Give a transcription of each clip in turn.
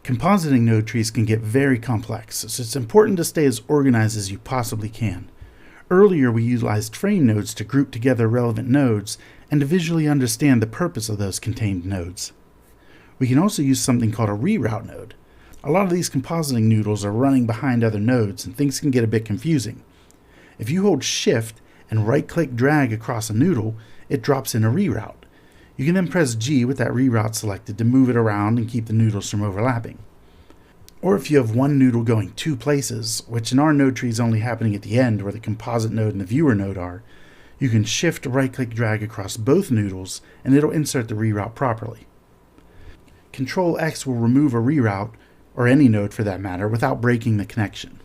Compositing node trees can get very complex, so it's important to stay as organized as you possibly can. Earlier, we utilized frame nodes to group together relevant nodes and to visually understand the purpose of those contained nodes. We can also use something called a reroute node. A lot of these compositing noodles are running behind other nodes and things can get a bit confusing. If you hold Shift and right-click drag across a noodle, it drops in a reroute. You can then press G with that reroute selected to move it around and keep the noodles from overlapping. Or if you have one noodle going two places, which in our node tree is only happening at the end where the composite node and the viewer node are, you can Shift right-click drag across both noodles and it'll insert the reroute properly. Control X will remove a reroute, or any node for that matter, without breaking the connection.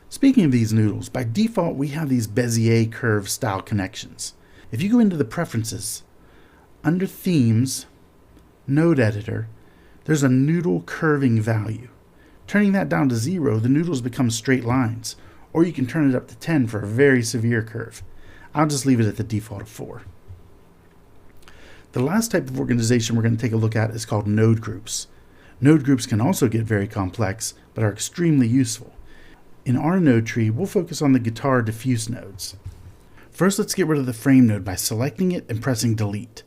Speaking of these noodles, by default we have these Bezier curve style connections. If you go into the preferences, under Themes, Node Editor, there's a noodle curving value. Turning that down to 0, the noodles become straight lines, or you can turn it up to 10 for a very severe curve. I'll just leave it at the default of 4. The last type of organization we're going to take a look at is called node groups. Node groups can also get very complex, but are extremely useful. In our node tree, we'll focus on the guitar diffuse nodes. First, let's get rid of the frame node by selecting it and pressing delete.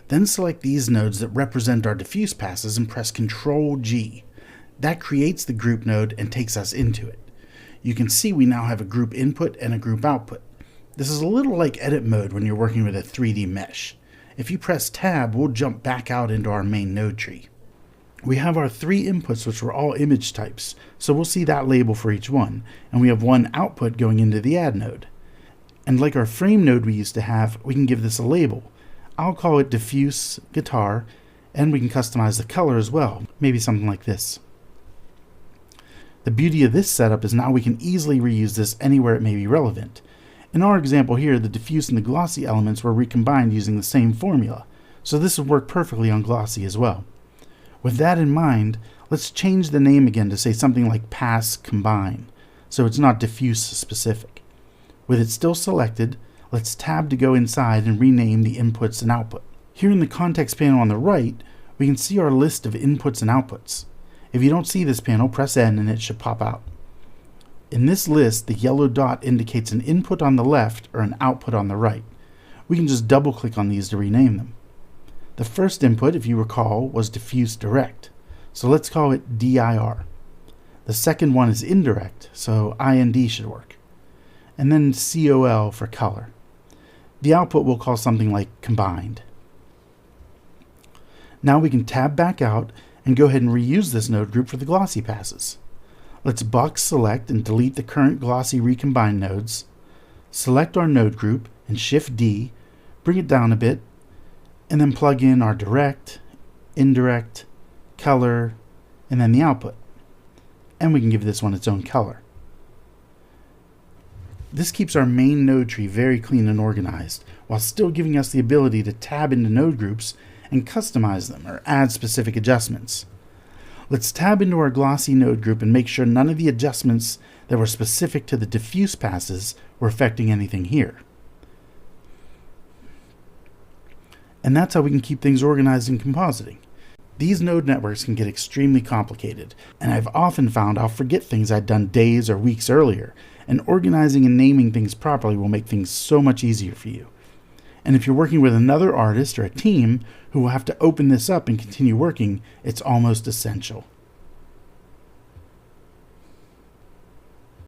Then select these nodes that represent our diffuse passes and press Ctrl G. That creates the group node and takes us into it. You can see we now have a group input and a group output. This is a little like edit mode when you're working with a 3D mesh. If you press Tab, we'll jump back out into our main node tree. We have our 3 inputs, which were all image types, so we'll see that label for each one, and we have one output going into the add node. And like our frame node we used to have, we can give this a label. I'll call it diffuse guitar, and we can customize the color as well, maybe something like this. The beauty of this setup is now we can easily reuse this anywhere it may be relevant. In our example here, the diffuse and the glossy elements were recombined using the same formula, so this would work perfectly on glossy as well. With that in mind, let's change the name again to say something like Pass Combine, so it's not diffuse specific. With it still selected, let's tab to go inside and rename the inputs and output. Here in the context panel on the right, we can see our list of inputs and outputs. If you don't see this panel, press N and it should pop out. In this list, the yellow dot indicates an input on the left or an output on the right. We can just double click on these to rename them. The first input, if you recall, was diffuse direct, so let's call it DIR. The second one is indirect, so IND should work. And then COL for color. The output we'll call something like combined. Now we can tab back out and go ahead and reuse this node group for the glossy passes. Let's box select and delete the current glossy recombined nodes, select our node group and Shift D, bring it down a bit, and then plug in our direct, indirect, color, and then the output. And we can give this one its own color. This keeps our main node tree very clean and organized, while still giving us the ability to tab into node groups and customize them or add specific adjustments. Let's tab into our glossy node group and make sure none of the adjustments that were specific to the diffuse passes were affecting anything here. And that's how we can keep things organized in compositing. These node networks can get extremely complicated, and I've often found I'll forget things I'd done days or weeks earlier, and organizing and naming things properly will make things so much easier for you. And if you're working with another artist or a team who will have to open this up and continue working, it's almost essential.